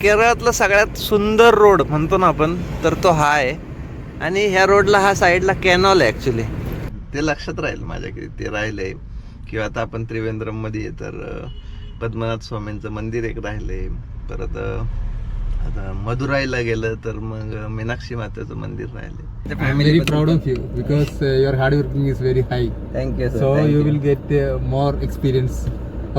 केरळातला सगळ्यात सुंदर रोड म्हणतो ना आपण, तर तो हा आहे. आणि ह्या रोडला हा साईडला कॅनॉल आहे ॲक्च्युली. ते लक्षात राहील माझ्या की ते राहिलंय. किंवा आता आपण त्रिवेंद्रम मध्ये तर पद्मनाथ स्वामींचं मंदिर एक राहिलंय. परत आता मदुराईला गेलं तर मग मीनाक्षी मातेचं मंदिर राहिले. I'm very proud of you because your hard working is very high. Thank you. So you will get more experience.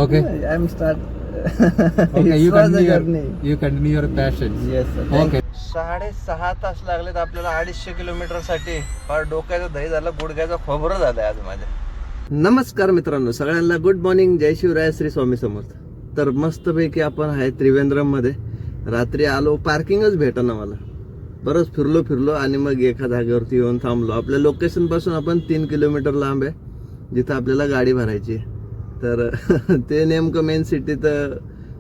Okay. I am start. Okay. You continue your passion. Okay. 6.5 तास लागलेत आपल्याला 250 किलोमीटर साठी. फार डोक्याचं दही झालं, गुडघ्याचं खोबरं झालंय आज माझ्या. नमस्कार मित्रांनो, सगळ्यांना गुड मॉर्निंग. जय शिवराय, श्री स्वामी समर्थ. तर मस्तपैकी आपण आहे त्रिवेंद्रम मध्ये. रात्री आलो, पार्किंगच भेटेना मला. बरंच फिरलो आणि मग एका जागेवरती येऊन थांबलो. आपल्या लोकेशन पासून आपण 3 किलोमीटर लांब आहे जिथं आपल्याला गाडी भरायची. तर ते नेमकं मेन सिटीत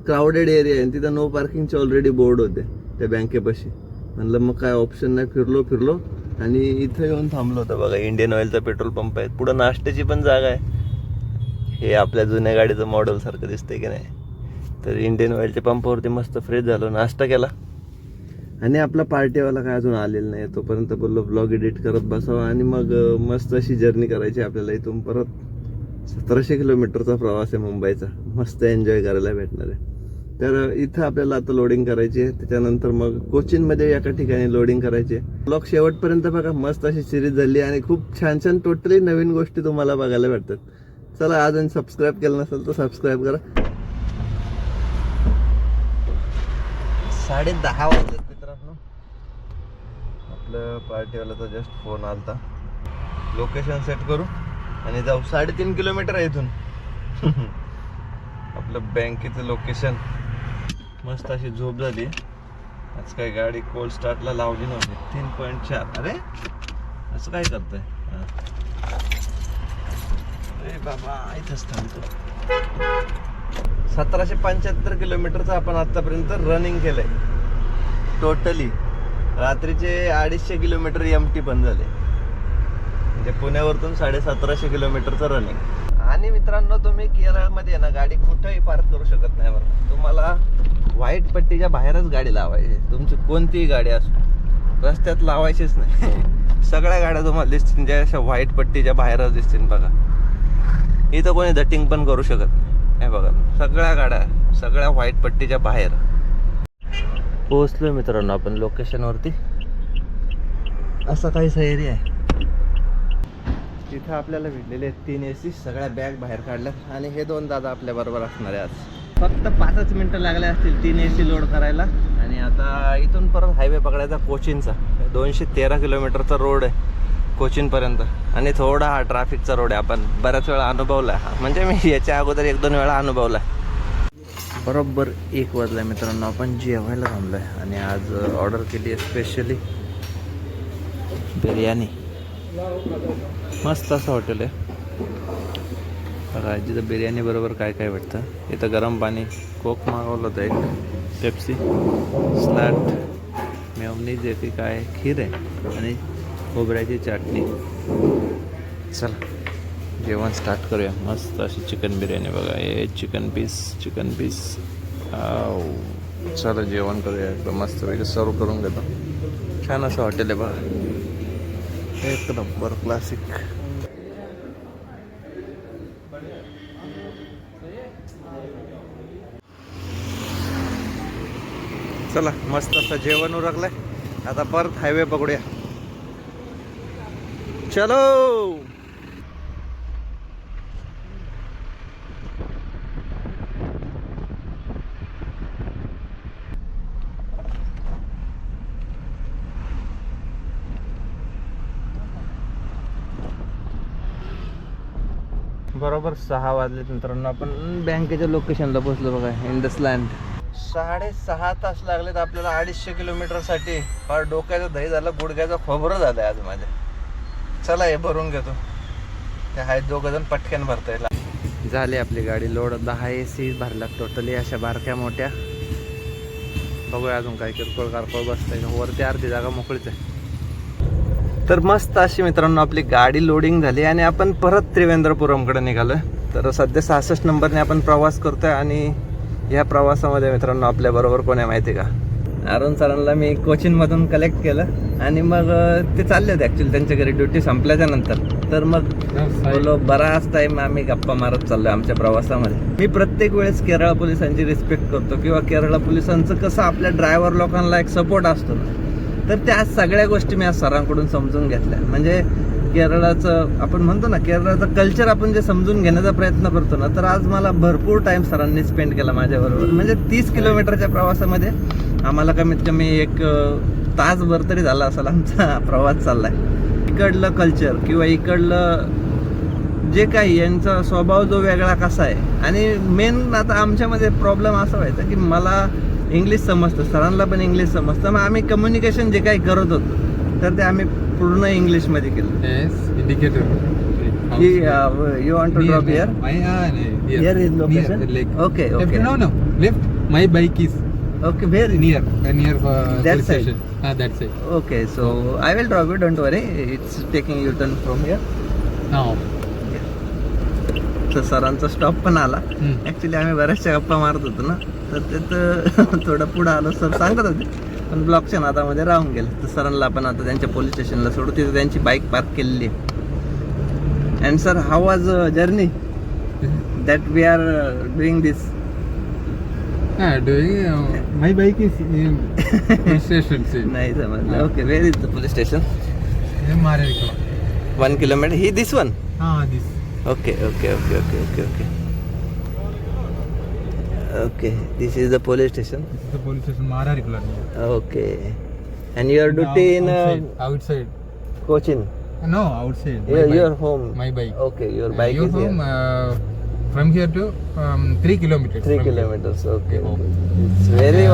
क्राऊडेड एरिया आहे. तिथं नो पार्किंगचे ऑलरेडी बोर्ड होते त्या बँकेपाशी. म्हणलं मग काय ऑप्शन नाही, फिरलो आणि इथं येऊन थांबलो होतं. बघा, इंडियन ऑइलचा पेट्रोल पंप आहे. पुढं नाश्त्याची पण जागा आहे. हे आपल्या जुन्या गाडीचं मॉडेल सारखं दिसतंय की नाही. तर इंडियन ऑइलच्या पंपावरती मस्त फ्रेश झालो, नाश्ता केला. आणि आपला पार्टीवाला काय अजून आलेला नाही. तोपर्यंत बोललो ब्लॉग एडिट करत बसावं आणि मग मस्त अशी जर्नी करायची आपल्याला. इथून परत 1700 किलोमीटरचा प्रवास आहे मुंबईचा. मस्त एन्जॉय करायला भेटणार आहे. तर इथं आपल्याला आता लोडिंग करायची आहे. त्याच्यानंतर मग कोचीनमध्ये एका ठिकाणी लोडिंग करायची आहे. ब्लॉग शेवटपर्यंत बघा, मस्त अशी सिरीज झाली आणि खूप छान टोटली नवीन गोष्टी तुम्हाला बघायला भेटतात. चला, अजून सबस्क्राईब केलं नसेल तर सबस्क्राईब करा. 10:30 वाजलेत मित्रांनो. आपलं पार्टीवाल्याचा जस्ट फोन आलता. लोकेशन सेट करू आणि जाऊ. 3.5 किलोमीटर आहे इथून. आपलं बँकेचं लोकेशन. मस्त अशी झोप झाली. आज काही गाडी कोल्ड स्टार्टला लावली नव्हती. 3.4. अरे असं काय करतंय? अरे बाबा, इथंच थांबतो. 1775 किलोमीटरचं आपण आतापर्यंत रनिंग केलंय टोटली. रात्रीचे 250 किलोमीटर एमटी पण झाले. म्हणजे पुण्यावरतून 1750 किलोमीटरचं रनिंग. आणि मित्रांनो, तुम्ही केरळमध्ये ना गाडी कुठेही पार्क करू शकत नाही बरं. तुम्हाला व्हाईट पट्टीच्या बाहेरच गाडी लावायची. तुमची कोणतीही गाडी असो, रस्त्यात लावायचीच नाही. सगळ्या गाड्या तुम्हाला दिसतील ज्या अशा व्हाईट पट्टीच्या बाहेरच दिसतील. बघा, इथं कोणी दटिंग पण करू शकत नाही. हे बघा, सगळ्या गाड्या सगळ्या व्हाईट पट्टीच्या बाहेर. पोहोचलोय मित्रांनो आपण लोकेशनवरती. असा काहीसा एरिया आहे. तिथं आपल्याला भेटलेले 3 AC. सगळ्या बॅग बाहेर काढल्यात आणि हे 2 दादा आपल्या बरोबर असणार आहे आज. फक्त 5च मिनिटं लागले असतील 3 AC लोड करायला. आणि आता इथून परत हायवे पकडायचा कोचीनचा. 213 किलोमीटरचा रोड आहे कोचीनपर्यंत. आणि थोडा हा ट्रॅफिकचा रोड आहे. आपण बऱ्याच वेळा अनुभवला आहे. म्हणजे मी याच्या अगोदर 1-2 वेळा अनुभवला आहे. बरोबर 1 वाजला मित्रांनो. आपण जेवायला थांबलो आहे आणि आज ऑर्डर केली आहे स्पेशली बिर्याणी. मस्त असं हॉटेल आहे बघा. जिथं बिर्याणी बरोबर काय काय भेटतं. इथं गरम पाणी, कोक मागवलं होतं, एक पेप्सी, स्लॅट, मेयोनीज आहे की काय, खीर आहे आणि खोबऱ्याची चटणी. चला जेवण स्टार्ट करूया. मस्त अशी चिकन बिर्याणी बघा. हे चिकन पीस. चला जेवण करूया. एकदम मस्त पैकी सर्व करून घेतो. छान असं हॉटेल आहे बघा, एक नंबर क्लासिक. चला, मस्त असं जेवण उरकलंय. आता परत हायवे पकडूया. चलो. बरोबर 6 वाजले मित्रांनो. आपण बँकेच्या लोकेशनला पोहोचलो बघा, इंडसलँड. 6.5 तास लागलेत आपल्याला 250 किलोमीटर साठी. फार डोक्याचं दही झालं, गुडघ्याचं खोबरं झालंय आज माझ्या. चला, हे भरून घेतो. ते आहेत 2 जण, पटकन भरता येईल. झाली आपली गाडी लोड. 10 AC भरल्यात टोटली, अशा बारक्या मोठ्या. बघूया अजून काय किरकोळ कारकोळ बसतंय. वरती अर्धी जागा मोकळीच आहे. तर मस्त अशी मित्रांनो आपली गाडी लोडिंग झाली आणि आपण परत त्रिवेंद्रपुरमकडे निघालो. तर सध्या 66 नंबरने आपण प्रवास करतोय आणि या प्रवासामध्ये मित्रांनो आपल्या बरोबर कोण आहे माहिती का? अरुण सरांना मी कोचिनमधून कलेक्ट केलं आणि मग ते चालले होते ॲक्च्युली त्यांच्या घरी ड्युटी संपल्याच्या नंतर. तर मग बोलो बराच टाईम आम्ही गप्पा मारत चाललोय आमच्या प्रवासामध्ये. मी प्रत्येक वेळेस केरळ पोलिसांची रिस्पेक्ट करतो किंवा केरळ पोलिसांचं कसं आपल्या ड्रायव्हर लोकांना एक सपोर्ट असतो ना, तर त्या सगळ्या गोष्टी मी आज सरांकडून समजून घेतल्या. म्हणजे केरळाचं आपण म्हणतो ना, केरळाचं कल्चर आपण जे समजून घेण्याचा प्रयत्न करतो ना, तर आज मला भरपूर टाइम सरांनी स्पेंड केला माझ्याबरोबर. म्हणजे 30 किलोमीटरच्या प्रवासामध्ये आम्हाला कमीत कमी एक तासभर तरी झाला असेल आमचा प्रवास चाललाय. इकडलं कल्चर किंवा इकडलं जे काही यांचा स्वभाव जो वेगळा कसा आहे. आणि मेन आता आमच्यामध्ये प्रॉब्लेम असा व्हायचा की मला इंग्लिश समजतं, सरांना पण इंग्लिश समजतं. मग आम्ही कम्युनिकेशन जे काही करत होतो तर ते आम्ही पूर्ण इंग्लिशमध्ये केलं. Indicator. You want to drop here? Here is location? Okay, okay. No. Left. My bike is Okay, very near That police side. station. That side. Okay, so I will drop you, don't worry. It's taking U-turn from here. Now. तर सरांचा stop पण आला. Actually आम्ही बऱ्याचशा गप्पा मारत होतो ना, तर तिथं थोडं पुढं आलो. सर सांगत होते पण ब्लॉकच्या नादामध्ये राहून गेलं. तर सरांना आपण आता त्यांच्या पोलीस स्टेशनला सोडू. तिथे त्यांची बाईक पार्क केलेली आहे. And sir, how was journey that we are doing this? My bike is in police station. नाही समजलं. Okay, where is the police station? Mararikula. 1 kilometer. He this one? This. Okay. Okay, this is the police station. This is the police station, Mararikula. Okay. And your duty in outside. Cochin? No, outside. My Your bike. home? My bike. Okay, your bike Your is home, here. from here to 3 kilometers. 3 from here. kilometers, okay. Home. It's very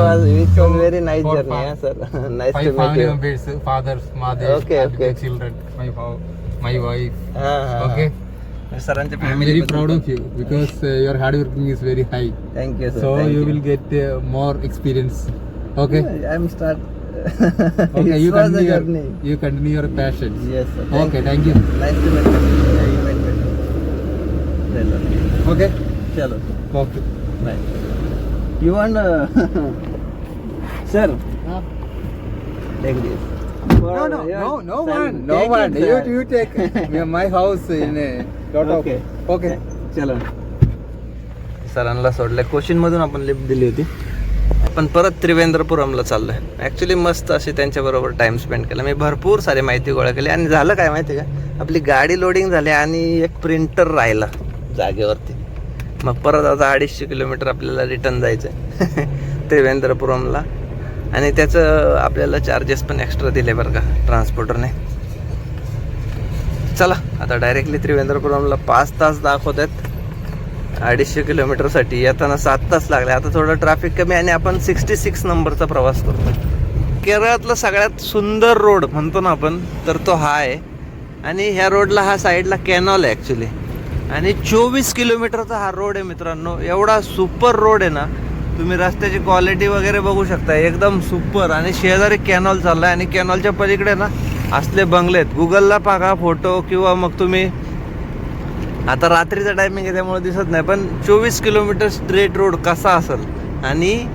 very nice four journey, fa- yeah, sir. Nice to 5 meet family you. members, fathers, mothers, Okay, okay. children, my wife. Okay. Okay. सरांच्या I'm family very proud of you because your hard working is very high. Thank you, sir. So Thank you will get more experience. Okay. I'm start. Okay. It was a journey. You continue your passions. Yes, sir. Okay. Thank you. Nice to meet you. Yeah, you met me. Chalo. Okay. Chalo. Okay. Bye. You want sir? Take this. No one. You take my house in Okay. Okay. चलो. सरांना सोडलंय. कोचिन मधून आपण lift दिली होती. आपण परत त्रिवेंद्रपुरमला चाललोय. Actually मस्त अशी त्यांच्या बरोबर टाइम स्पेंड केला. मी भरपूर सारी माहिती गोळा केली आणि झालं काय माहिती का, आपली गाडी लोडिंग झाली आणि एक प्रिंटर राहिला जागेवरती. मग परत आता 250 किलोमीटर आपल्याला रिटर्न जायचंय त्रिवेंद्रपुरमला. आणि त्याचं आपल्याला चार्जेस पण एक्स्ट्रा दिले बरं का ट्रान्सपोर्टरने. चला आता डायरेक्टली त्रिवेंद्रपुरमला 5 तास दाखवत आहेत 250 किलोमीटरसाठी. येताना 7 तास लागले. आता थोडं ट्रॅफिक कमी आणि आपण 66 नंबरचा प्रवास करतो. केरळातला सगळ्यात सुंदर रोड म्हणतो ना आपण, तर तो हा आहे. आणि ह्या रोडला हा साईडला कॅनॉल आहे ॲक्च्युली. आणि 24 किलोमीटरचा हा रोड आहे मित्रांनो. एवढा सुपर रोड आहे ना, तुम्ही रस्त्याची क्वालिटी वगैरे बघू शकता, एकदम सुपर. आणि शेजारी कॅनॉल चाललाय आणि कॅनॉलच्या पलीकडे ना असले बंगले आहेत. गुगलला बघा फोटो किंवा मग तुम्ही, आता रात्रीचा टायमिंग आहे त्यामुळे दिसत नाही, पण 24 किलोमीटर स्ट्रेट रोड कसा असेल. आणि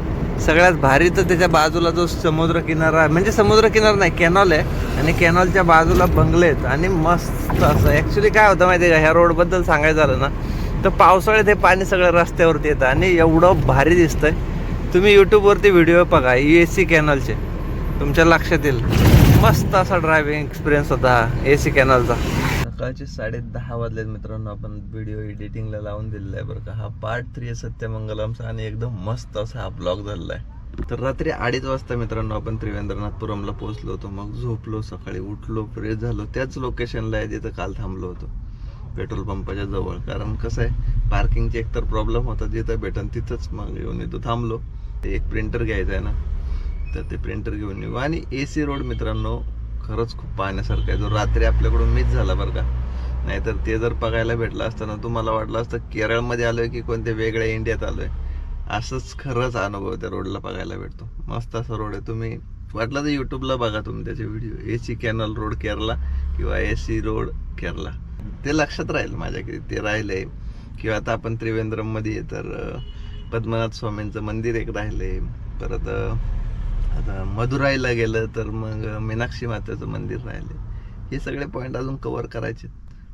सगळ्यात भारी तर त्याच्या बाजूला जो समुद्र किनारा, म्हणजे समुद्र किनारा नाही, कॅनॉल आहे. आणि कॅनॉलच्या बाजूला बंगले आहेत आणि मस्त असं. ॲक्च्युली काय होतं माहिती आहे का, ह्या रोडबद्दल सांगायचं झालं ना, तर पावसाळ्यात हे पाणी सगळं रस्त्यावरती येतं आणि एवढं भारी दिसतंय. तुम्ही यूट्यूबवरती व्हिडिओ बघा ESC कॅनॉलचे, तुमच्या लक्षात येईल. मस्त असा ड्रायव्हिंग एक्सपिरियन्स होता AC कॅनॉलचा. सकाळचे 10:30 वाजलेत मित्रांनो. आपण व्हिडिओ एडिटिंगला लावून दिलेला आहे बरं का. हा पार्ट 3 आहे सत्यमंगलमचा आणि एकदम मस्त असा हा ब्लॉग झालेला आहे. तर रात्री 2:30 वाजता मित्रांनो आपण त्रिवेंद्रनाथपुरमला पोहोचलो होतो. मग झोपलो, सकाळी उठलो, फ्रेश झालो. त्याच लोकेशनला आहे जिथं काल थांबलो होतो, पेट्रोल पंपाच्या जवळ. कारण कसं आहे, पार्किंगची एकतर प्रॉब्लेम होता, जिथं भेटन तिथंच मग येऊन इथं थांबलो. ते एक प्रिंटर घ्यायचं आहे ना, तर ते प्रिंटर घेऊन येऊ. आणि AC रोड मित्रांनो खरंच खूप पाहण्यासारखं आहे. जो रात्री आपल्याकडून मिस झाला बरं का, नाहीतर ते जर बघायला भेटलं असतं ना, तुम्हाला वाटलं असतं केरळमध्ये आलोय की कोणत्या वेगळ्या इंडियात आलोय. असंच खरंच अनुभव त्या रोडला बघायला भेटतो. मस्त असा रोड आहे. तुम्ही वाटलं तर यूट्यूबला बघा तुम्ही त्याचे video, AC canal road Kerala किंवा AC रोड केरला, ते लक्षात राहील माझ्या की ते राहिलंय. किंवा आता आपण त्रिवेंद्रममध्ये आहे, तर पद्मनाथ स्वामींचं मंदिर एक राहिले. परत आता मदुराईला गेलं तर मग मीनाक्षी मातेचं मंदिर राहिले. हे सगळे पॉईंट अजून कव्हर करायचे.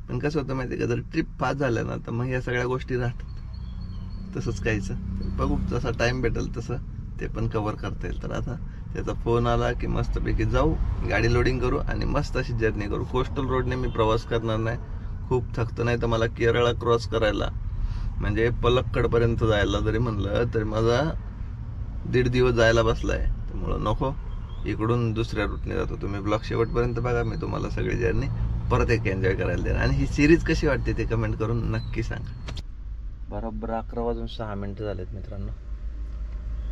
पण कसं होतं माहिती आहे का, जर ट्रिप पास झाल्या ना तर मग या सगळ्या गोष्टी राहतात. तसंच काहीच बघू, जसा टाइम भेटेल तसं ते पण कव्हर करता येईल. तर आता त्याचा फोन आला की मस्तपैकी जाऊ, गाडी लोडिंग करू आणि मस्त अशी जर्नी करू. कोस्टल रोडने मी प्रवास करणार नाही, खूप थकतो. नाही तर मला केरळा क्रॉस करायला म्हणजे पलक्कडपर्यंत जायला जरी म्हणलं तरी माझा 1.5 दिवस जायला बसलाय. त्यामुळं नको, इकडून दुसऱ्या रूटने जातो. तुम्ही ब्लॉग शेवटपर्यंत बघा, मी तुम्हाला सगळी जर्नी परत एक एन्जॉय करायला देणार. आणि ही सिरीज कशी वाटते ते कमेंट करून नक्की सांगा. बरोबर 11:06 झालेत मित्रांनो.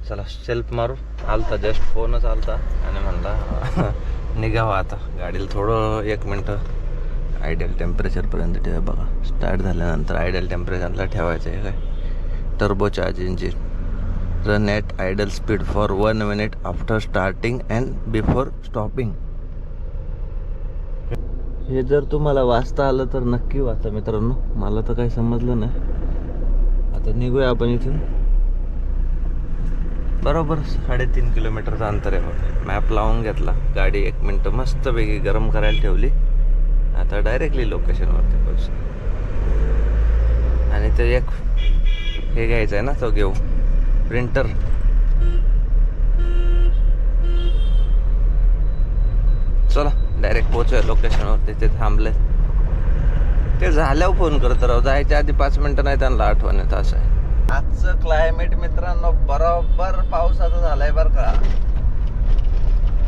चला सेल्फ मारू. आलता जस्ट फोनच आलता आणि म्हणला निघावं आता. गाडीला थोडं 1 मिनटं आयडियल टेम्परेचरपर्यंत ठेवा. बघा स्टार्ट झाल्यानंतर आयडियल टेम्परेचरला ठेवायचं आहे काय. Turbo charge engine, run at idle speed for 1 minute after starting and before stopping. हे जर तुम्हाला वाचता आलं तर नक्की वाचा मित्रांनो. मला तर काही समजलं नाही. आता निघूया आपण इथून. बरोबर 3.5 किलोमीटरचं अंतर आहे. मॅप लावून घेतला, गाडी 1 मिनटं मस्तपैकी गरम करायला ठेवली. आता डायरेक्टली लोकेशनवरती पोहोचलो. आणि ते एक हे घ्यायचं आहे ना, तो घेऊ प्रिंटर. चला डायरेक्ट पोहोचूया लोकेशनवरती. ते थांबले, ते झाल्यावर फोन करत राहू. जायच्या आधी 5 मिनटं नाही त्यांना आठवण येत. असं आहे आजचं क्लायमेट मित्रांनो. बरोबर पावसाचं झालंय बरं का.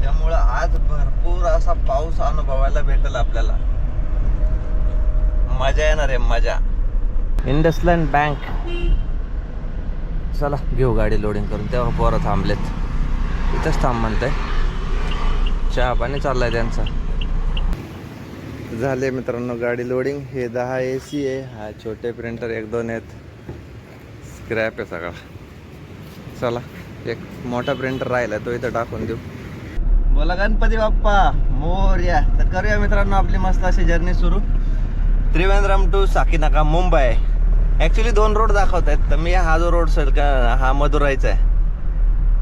त्यामुळं आज भरपूर असा पाऊस अनुभवायला भेटेल आपल्याला. मजा येणार आहे, मजा. इंडसलँड बँक. चला घेऊ गाडी लोडिंग करून. तेव्हा पोरं थांबलेत, इथंच थांब म्हणताय. चहा पाणी चाललाय त्यांचा. झाले मित्रांनो गाडी लोडिंग. हे 10 AC आहे. हा छोटे प्रिंटर 1-2 आहेत. स्क्रॅप आहे सगळा. चला एक मोठा प्रिंटर राहिला, तो इथं टाकून देऊ. बोला गणपती बाप्पा मोरया. तर करूया मित्रांनो आपली मस्त अशी जर्नी सुरू. Trivandrum to Sakinaka Mumbai. Actually 2 road दाखवत आहेत. तर मी हा जो रोड सर का हा मदुराईचा आहे.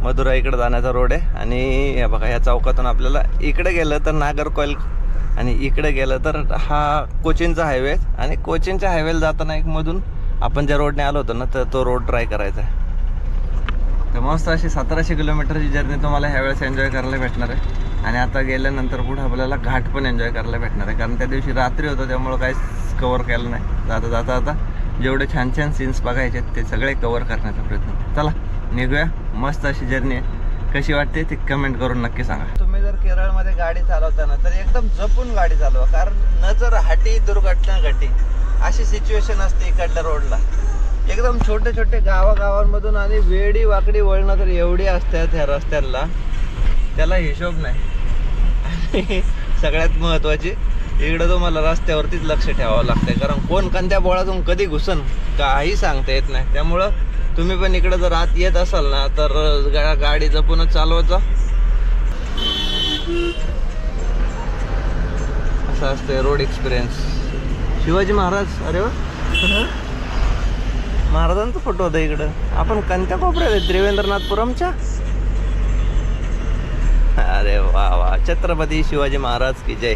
मदुराई इकडे जाण्याचा रोड आहे. आणि हे बघा ह्या चौकातून आपल्याला इकडे गेलं तर नागरकोइल आणि इकडे गेलं तर हा कोचीनचा हायवे. आणि कोचीनच्या हायवेला जाताना एक मधून आपण ज्या रोडने आलो होतो ना, तर तो रोड ट्राय करायचा आहे. तर मस्त अशी 1700 किलोमीटरची जर्नी तुम्हाला ह्यावेळेस एन्जॉय करायला भेटणार आहे. आणि आता गेल्यानंतर पुढे आपल्याला घाट पण एन्जॉय करायला भेटणार आहे. कारण त्या दिवशी रात्री होतं त्यामुळं काहीच कवर केलं नाही. जाता जाता आता जेवढे छान छान सीन्स बघायचे ते सगळे कवर करण्याचा प्रयत्न. चला निघूया. मस्त अशी जर्नी आहे. कशी वाटते ती कमेंट करून नक्की सांगा. तुम्ही जर केरळमध्ये गाडी चालवताना तर एकदम जपून गाडी चालवा. कारण नजर हाटी दुर्घटना घटी अशी सिच्युएशन असते इकडल्या रोडला. एकदम छोटे छोटे गावागावांमधून आणि वेडी वाकडी वळणं तर एवढी असतात ह्या रस्त्यांना, त्याला हिशोब नाही. आणि सगळ्यात महत्त्वाची इकडं तुम्हाला रस्त्यावरतीच लक्ष ठेवावं लागतंय. कारण कोण कोणत्या बोळातून कधी घुसन काही सांगता येत नाही. त्यामुळं तुम्ही पण इकडं जर आत येत असाल ना तर गाडी जपूनच चालवत जा. असं असते रोड एक्सपिरियन्स. शिवाजी महाराज. अरे वा, महाराजांचा फोटो होता इकडं. आपण कोणत्या कोपऱ्यात आहे? त्रिवेंद्रनाथपुरमच्या. अरे वा वा, छत्रपती शिवाजी महाराज की जय.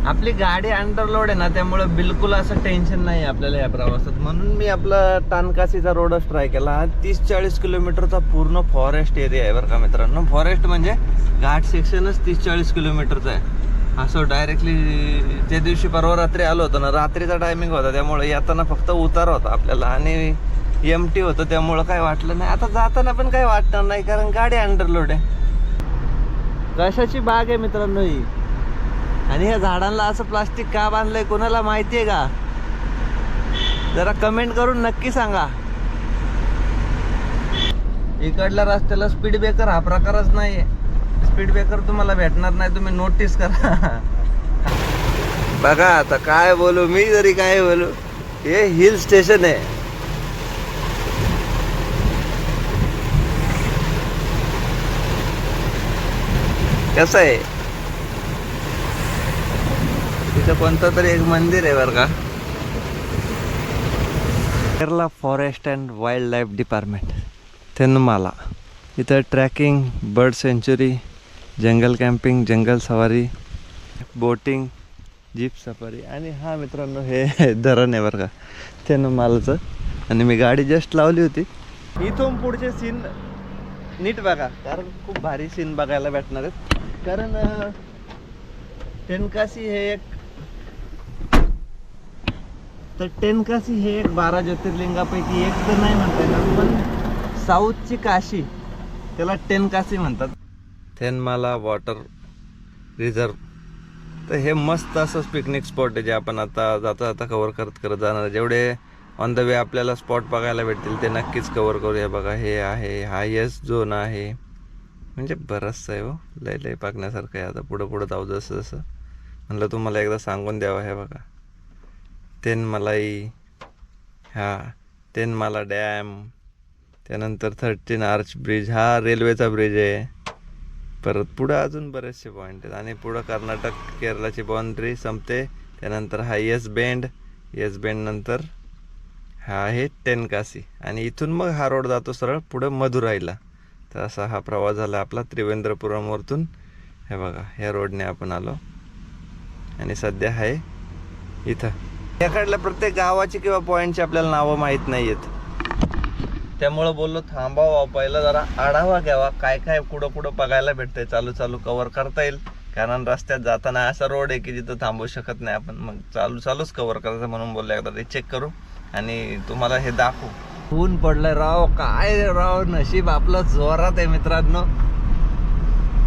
आपली गाडी अंडरलोड आहे ना, त्यामुळे बिलकुल असं टेन्शन नाही आपल्याला या प्रवासात. म्हणून मी आपला टानकासीचा रोडच ट्राय केला. हा 30-40 किलोमीटरचा पूर्ण फॉरेस्ट एरिया आहे बरं का मित्रांनो. फॉरेस्ट म्हणजे घाट सेक्शनच 30-40 किलोमीटरचा आहे. असं डायरेक्टली त्या दिवशी परवा रात्री आलो होतो ना, रात्रीचा टायमिंग होता त्यामुळे येताना फक्त उतार होता आपल्याला आणि एमटी होतं त्यामुळं काय वाटलं नाही. आता जाताना पण काही वाटणार नाही कारण गाडी अंडरलोड आहे. कशाची बाग आहे मित्रांनो ही. आणि ह्या झाडांना असं प्लास्टिक का बांधलंय कोणाला माहिती आहे का? जरा कमेंट करून नक्की सांगा. इकडल्या रस्त्याला स्पीड ब्रेकर हा प्रकारच नाहीये. स्पीड ब्रेकर तुम्हाला भेटणार नाही, तुम्ही नोटीस करा. बघा आता काय बोलू मी, जरी काय बोलू. हे हिल स्टेशन आहे. कसं आहे तिथं कोणतं तरी एक मंदिर आहे बरं का. Kerala forest and wildlife department Thenmala. इथं trekking, bird sanctuary, jungle camping, जंगल सवारी, बोटिंग, जीप सफारी. आणि हा मित्रांनो हे धरण आहे बरं का तेनमालाचं. आणि मी गाडी जस्ट लावली होती. इथून पुढचे सीन नीट बघा, कारण खूप भारी सीन बघायला भेटणार आहेत. कारण तेनकासी हे एक 12 ज्योतिर्लिंगापैकी एक तर नाही म्हणता येणार, पण साऊथची काशी त्याला तेनकासी म्हणतात. Thenmala water reserve. तर हे मस्त असंच पिकनिक स्पॉट आहे जे आपण आता जाता जाता कव्हर करत जाणार. जेवढे ऑन द वे आपल्याला स्पॉट बघायला भेटतील ते नक्कीच कव्हर करूया. बघा हे आहे हायेस्ट झोन आहे, म्हणजे बरंचसं आहे हो, लय बघण्यासारखं आहे. आता पुढं जाऊ जसं जसं म्हणलं तुम्हाला एकदा सांगून द्यावं. हे बघा तेनमलाई, हा तेनमाला डॅम, त्यानंतर 13 आर्च ब्रिज, हा रेल्वेचा ब्रिज आहे. परत पुढं अजून बरेचसे पॉईंट आहेत. आणि पुढं कर्नाटक केरळाची बाउंड्री संपते. त्यानंतर हा येस बेंड नंतर हा आहे तेनकासी. आणि इथून मग हा रोड जातो सरळ पुढं मदुराईला. तर असा हा प्रवास झाला आपला त्रिवेंद्रपुरमवरतून. हे बघा ह्या रोडने आपण आलो आणि सध्या आहे इथं. याकडल्या प्रत्येक गावाची किंवा पॉईंटची आपल्याला नावं माहीत नाही आहेत, त्यामुळं बोललो थांबावा, पहिलं जरा आढावा घ्यावा, काय काय कुठं बघायला भेटतंय, चालू कव्हर करता येईल. कारण रस्त्यात जाताना असा रोड आहे की जिथं थांबू शकत नाही आपण, मग चालूच कव्हर करायचं म्हणून बोललो एकदा ते चेक करू आणि तुम्हाला हे दाखवू. ऊन पडलंय राव, काय राव नशीब आपलं जोरात आहे मित्रांनो.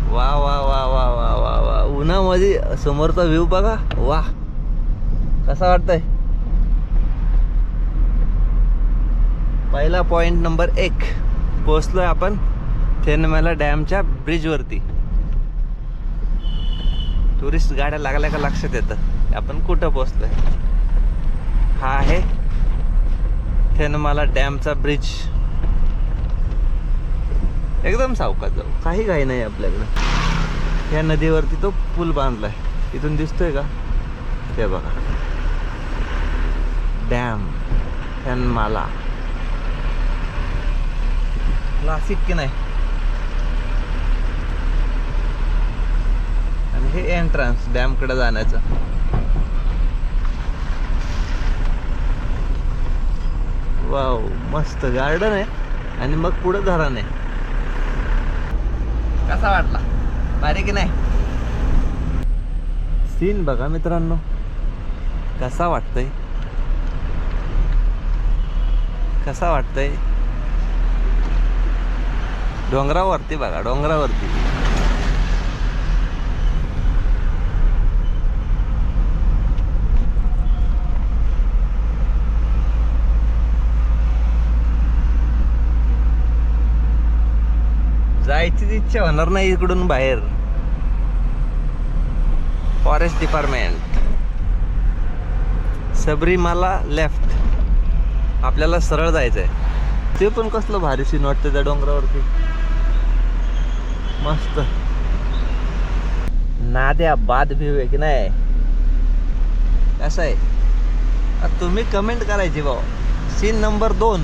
वा वा वा वा वा वा वा, उन्हामध्ये समोरचा व्ह्यू बघा, वा कसा वाटतंय. पहिला पॉइंट नंबर 1 पोहोचलोय आपण तेनमाला डॅमच्या ब्रिजवरती. टुरिस्ट गाड्या लागल्या का लक्षात येतं आपण कुठं पोहोचलोय. हा आहे तेनमाला डॅमचा ब्रिज. एकदम सावकाश जाऊ, काही घाई नाही आपल्याकडे. या नदीवरती तो पूल बांधलाय, इथून दिसतोय का ते बघा, डॅम तेनमाला. क्लासिक की नाही. आणि हे एंट्रन्स डॅम कडे जाण्याचं. वाव, मस्त गार्डन आहे आणि मग पुढे धरण आहे. कसा वाटला, भारी की नाही. सीन बघा मित्रांनो कसा वाटतंय, कसा वाटतंय. डोंगरावरती बघा, डोंगरावरती. जायचीच इच्छा होणार नाही इकडून बाहेर. Forest department, Sabarimala left. आपल्याला सरळ जायचंय. ते पण कसलं भारी सीन वाटतं त्या डोंगरावरती, मस्त. नाद्या बाद व्ह्यू आहे की नाही. कसं आहे तुम्ही कमेंट करायची भाऊ. सीन नंबर 2,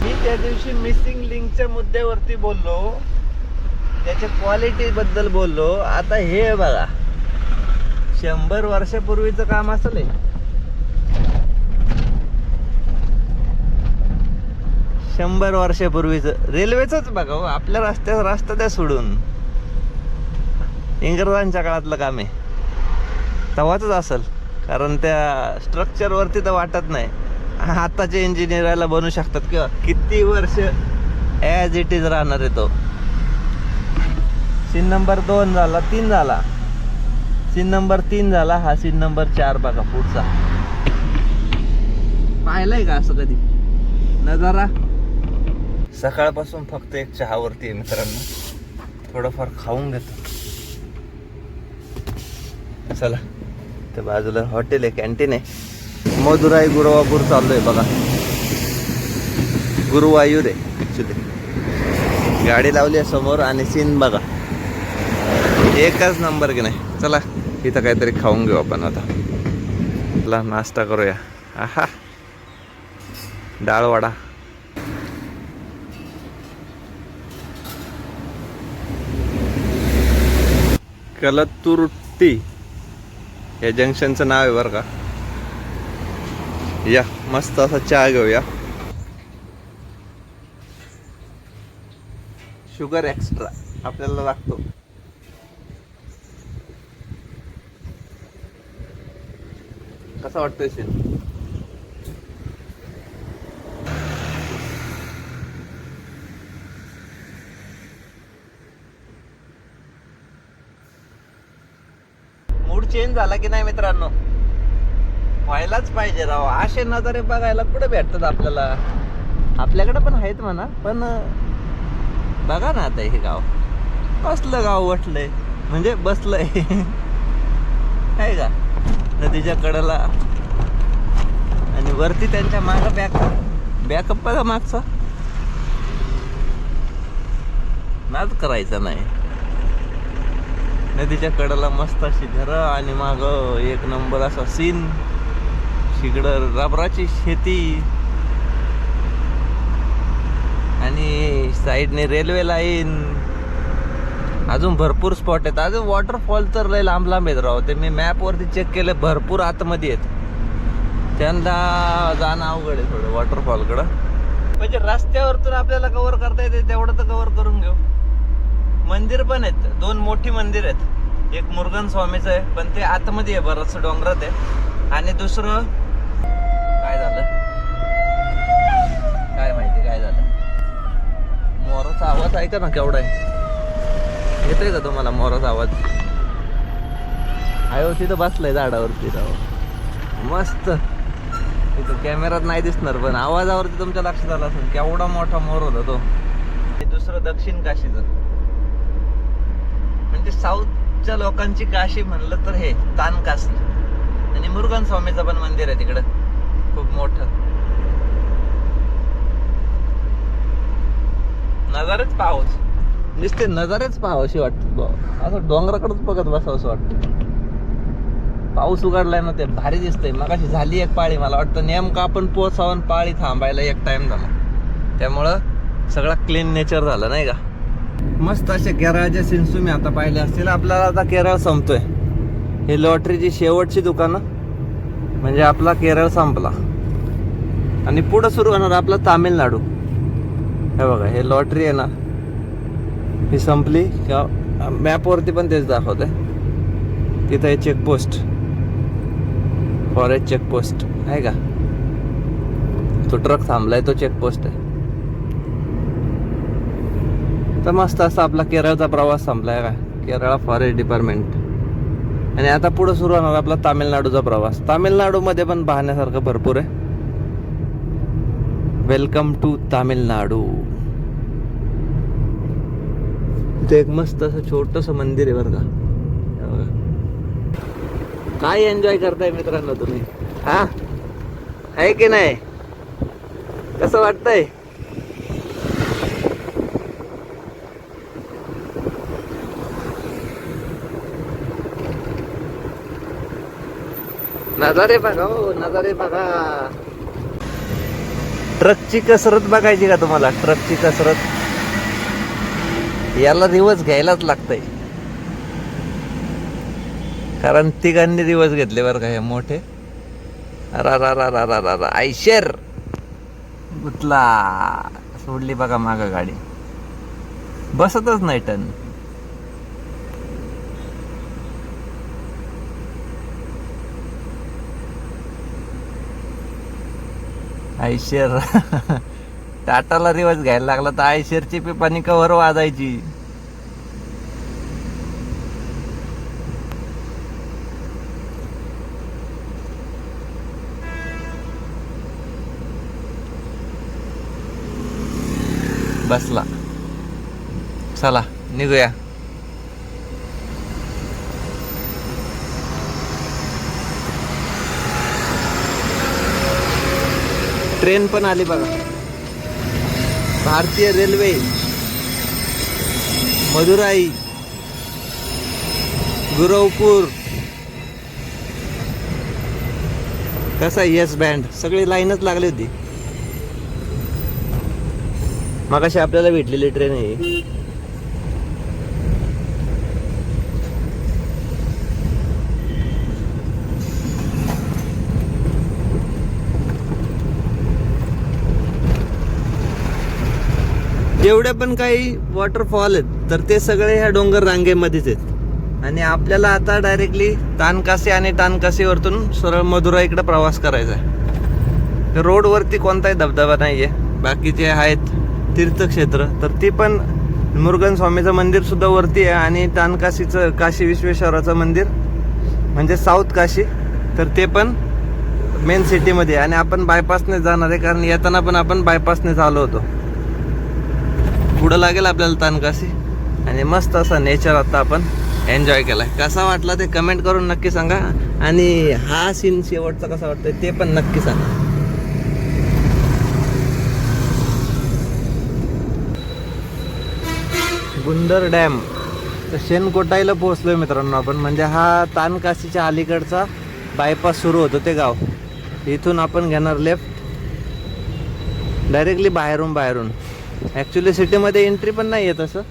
मी त्या दिवशी मिसिंग लिंकच्या मुद्द्यावरती बोललो, त्याच्या क्वालिटी बद्दल बोललो. आता हे बघा 100 वर्षापूर्वीचं काम असेल हे. 100 वर्षापूर्वीचं रेल्वेचंच बघा हो. आपल्या रस्ता त्या सोडून इंग्रजांच्या काळातलं काम आहे, तेव्हाच असेल. कारण त्या स्ट्रक्चरवरती तर वाटत नाही. आताचे इंजिनियरला बनवू शकतात किंवा किती वर्ष ॲज इट इज राहणार आहे तो. सीन नंबर 2 झाला, 3 झाला. सीन नंबर 3 झाला, हा सीन नंबर 4 बघा पुढचा. पाहिलंय का असं कधी नजारा. सकाळपासून फक्त एक चहावरती आहे मित्रांनो, थोडंफार खाऊन घेतो. चला, त्या बाजूला हॉटेल आहे, कॅन्टीन आहे. मदुराई गुरुवापूर चाललोय बघा. गुरुवायूर आहे ॲक्च्युली. गाडी लावली आहे समोर आणि सीन बघा एकच नंबर की नाही. चला इथं काहीतरी खाऊन घेऊ आपण आता. चला नाश्ता करूया. आहा, डाळवडा. कलतुर्टी या जंक्शनचं नाव आहे बरं का. या मस्त असा चहा घेऊया. शुगर एक्स्ट्रा आपल्याला लागतो. कसा वाटतोय सीन? मूड चेंज झाला की नाही मित्रांनो? व्हायलाच पाहिजे राव. असे नजारे बघायला कुठे भेटतात आपल्याला? आपल्याकडे पण आहेत म्हणा, पण बघा ना आता हे गाव कसलं गाव वाटलंय, म्हणजे बसलंय आहे का नदीच्या कडेला. आणि वरती त्यांच्या माग बॅकअप बघा मागचा. नाच करायचा नाही. नदीच्या कडेला मस्त अशी घरं आणि माग एक नंबर असा सीन. तिकडं रबराची शेती आणि साईडने रेल्वे लाईन. अजून भरपूर स्पॉट आहेत. अजून वॉटरफॉल तर लय लांब लांब आहेत राव. ते मी मॅपवरती चेक केलं, भरपूर आतमध्ये आहेत. त्यांना जाणं अवघड आहे थोडं वॉटरफॉलकडं. म्हणजे रस्त्यावरतून आपल्याला कव्हर करता येते तेवढं तर कव्हर करून घेऊ. मंदिर पण आहेत, 2 मोठी मंदिर आहेत. एक मुरुगन स्वामीचं आहे, पण ते आतमध्ये आहे, बरंचसं डोंगरात आहे. आणि दुसरं काय झालं काय माहिती काय झालं. मोराचा आवाज ऐका ना केवढा आहे. येतोय का तुम्हाला मोराचा आवाज? आयो तिथं बसलाय झाडावरती राव मस्त. तिथं कॅमेरात नाही दिसणार, पण आवाजावरती तुमच्या लक्षात आलं असेल केवढा मोठा मोर होता तो. हे दुसरं दक्षिण काशीचं, म्हणजे साऊथच्या लोकांची काशी म्हणलं तर हे तानकासी. आणि मुरुगन स्वामीचं पण मंदिर आहे तिकडं खूप मोठं. नजारेच पाहूच, नुसते नजारेच पाहावशी वाटत. असं डोंगराकडेच बघत बसावंसं वाटतं. पाऊस उघडलाय ना, ते भारी दिसतंय. मगाशी झाली एक पाळी, मला वाटतं नेमकं आपण पोचावून पाळी थांबायला एक टाइम झाला. त्यामुळं सगळा क्लीन नेचर झालं नाही का. मस्त असे केरळचे सीन्स तुम्ही आता पाहिले असतील. आपल्याला आता केरळ संपतोय. हे लॉटरीची शेवटची दुकानं, म्हणजे आपला केरळ संपला. आणि पुढं सुरू होणार आपला तामिळनाडू. हे बघा, हे लॉटरी आहे ना, ही संपली किंवा मॅपवरती पण तेच दाखवतंय. तिथं आहे चेकपोस्ट, फॉरेस्ट चेकपोस्ट आहे का. तो ट्रक थांबलाय, तो चेकपोस्ट आहे. तर मस्त असा आपला केरळचा प्रवास संपलाय का. Kerala forest department. आणि आता पुढे सुरू होणार आपला तामिळनाडूचा प्रवास. तामिळनाडूमध्ये पण पाहण्यासारखं भरपूर आहे. Welcome to Tamil Nadu. इथे एक मस्त असं छोटंसं मंदिर आहे बरं का. काय एन्जॉय करताय मित्रांनो तुम्ही? हा आहे की नाही? कसं वाटतंय? नजारे बघा हो, नजारे बघा. ट्रकची कसरत बघायची का तुम्हाला? ट्रकची कसरत याला दिवस घ्यायलाच लागतंय, कारण तिघांनी दिवस घेतले बरं का हे मोठे. आयशर गुतला, सोडली बघा मागं गाडी, बसतच नाही टन. आयशर टाटाला दिवस घ्यायला लागला तर आयशरची पिपाणी कवर वाजायची. बसला. चला निघूया. ट्रेन पण आली बघा. भारतीय रेल्वे मदुराई, गुरवपूर. कसा येस बँड, सगळी लाईनच लागली होती. मगाशी आपल्याला भेटलेली ट्रेन आहे. जेवढे पण काही वॉटरफॉल आहेत तर ते सगळे ह्या डोंगर रांगेमध्येच आहेत. आणि आपल्याला आता डायरेक्टली तानकासी आणि तानकासीवरतून सरळ मदुरा इकडे प्रवास करायचा आहे. रोडवरती कोणताही धबधबा नाही आहे. बाकीचे आहेत तीर्थक्षेत्र, तर ती पण मुरुगन स्वामीचं मंदिर सुद्धा वरती आहे आणि तानकासीचं काशी विश्वेश्वराचं मंदिर म्हणजे साऊथ काशी, तर ते पण मेन सिटीमध्ये. आणि आपण बायपासने जाणार आहे कारण येताना पण आपण बायपासने आलो होतो. पुढं लागेल आपल्याला तानकासी आणि मस्त असा नेचर आता आपण एन्जॉय केलाय. कसा वाटला ते कमेंट करून नक्की सांगा आणि हा सीन शेवटचा कसा वाटतोय ते पण नक्की सांगा. गुंदर डॅम तर शेनकोटाईला पोहोचलोय मित्रांनो आपण. म्हणजे हा तानकासीच्या अलीकडचा बायपास सुरू होतो ते गाव. इथून आपण घेणार लेफ्ट डायरेक्टली बाहेरून. ॲक्च्युली सिटीमध्ये एंट्री पण नाही आहे तसं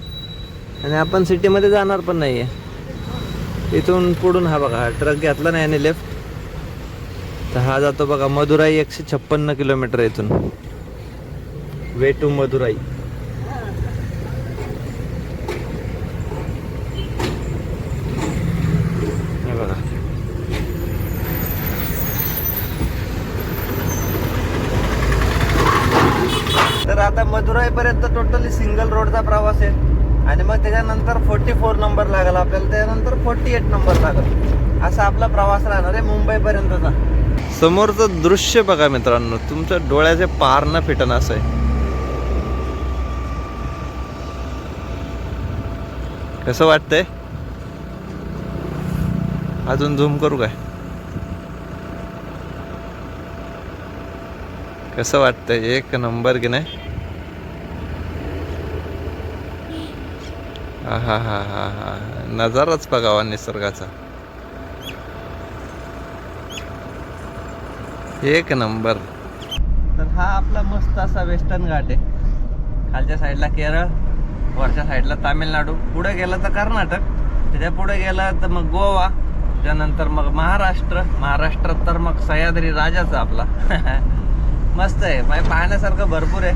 आणि आपण सिटीमध्ये जाणार पण नाही आहे. इथून पुढून हा बघा ट्रक घेतला नाही आणि लेफ्ट तर हा जातो बघा मदुराई. 156 किलोमीटर इथून वे टू मदुराई. हे बघा तर आता मदुराईपर्यंत टोटली सिंगल रोडचा प्रवास आहे. आणि मग त्याच्यानंतर 44 नंबर लागला आपल्याला, त्याच्यानंतर 48 नंबर लागला. असा आपला प्रवास राहणार आहे मुंबईपर्यंतचा. समोरचं दृश्य बघा मित्रांनो, तुमच्या डोळ्याचे पार न फिटन असं आहे. कसं वाटतंय? अजून झूम करू काय? कसं वाटतंय? एक नंबर की नाही? हा नजाराच बघावा निसर्गाचा. एक नंबर. तर हा आपला मस्त असा वेस्टर्न घाट आहे. खालच्या साईडला केरळ, वरच्या साईडला तामिळनाडू, पुढे गेला तर कर्नाटक, त्याच्या पुढे गेला तर मग गोवा, त्यानंतर मग महाराष्ट्रात तर मग सह्याद्री राजाचा आपला. मस्त आहे. पाहण्यासारखं भरपूर आहे.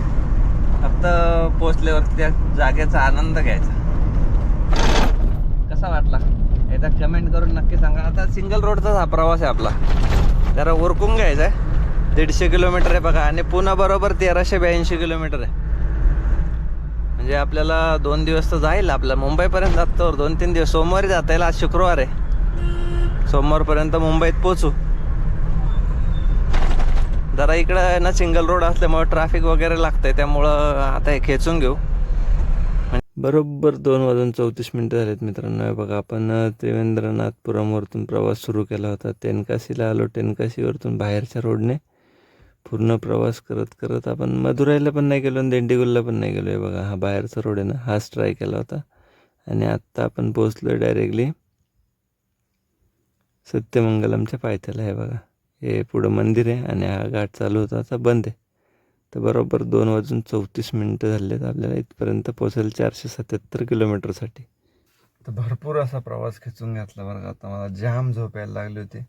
फक्त पोचल्यावरती त्या जागेचा आनंद घ्यायचा. कसा वाटला एकदा कमेंट करून नक्की सांगा. आता सिंगल रोडचाच हा प्रवास आहे आपला. जरा उरकून घ्यायचा आहे. 150 किलोमीटर आहे बघा आणि पुन्हा बरोबर 1382 किलोमीटर आहे. म्हणजे आपल्याला 2 दिवस तर जाईल. आपल्या मुंबईपर्यंत जातो 2-3 दिवस. सोमवारी जाता येईल. आज शुक्रवार आहे. सोमवारपर्यंत मुंबईत पोचू. जरा इकडं ना सिंगल रोड असल्यामुळे ट्रॅफिक वगैरे लागतंय, त्यामुळं आता हे खेचून घेऊ. बरोबर 2:34 झालेत मित्रांनो. हे बघा आपण त्रिवेंद्रनाथपुरमवरतून प्रवास सुरू केला होता. तेनकासीला आलो. तेनकासीवरतून बाहेरच्या रोडने पूर्ण प्रवास करत करत आपण मदुराईला पण नाही गेलो आणि दिंडीगुलला पण नाही गेलो. हे बघा हा बाहेरचा रोड आहे ना, हाच ट्राय केला होता. आणि आत्ता आपण पोचलो आहे डायरेक्टली सत्यमंगलमच्या पायथ्याला. हे बघा हे पुढं मंदिर आहे आणि हा घाट चालू होता, आता बंद आहे. तर बरोबर 2:34 झालेत. आपल्याला इथपर्यंत पोचायला 477 किलोमीटरसाठी. तर भरपूर असा प्रवास खेचून घेतला बरं का. आता मला जाम झोप यायला लागली होती.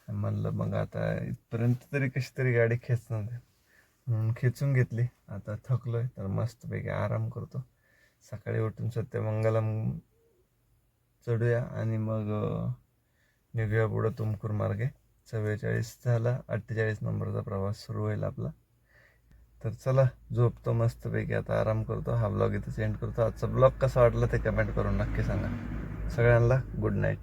म्हणलं मग आता इथपर्यंत तरी कशी तरी गाडी खेचणार म्हणून खेचून घेतली. आता थकलोय तर मस्तपैकी आराम करतो. सकाळी उठून सत्यमंगलम चढूया आणि मग निघूया पुढं तुमकूर मार्गे. 44 झाला, 48 नंबरचा प्रवास सुरू होईल आपला. तर चला झोपतो मस्तपैकी, आता आराम करतो. हा ब्लॉग इथं सेंड करतो. आजचा ब्लॉग कसा वाटला ते कमेंट करून नक्की सांगा. सगळ्यांना गुड नाईट.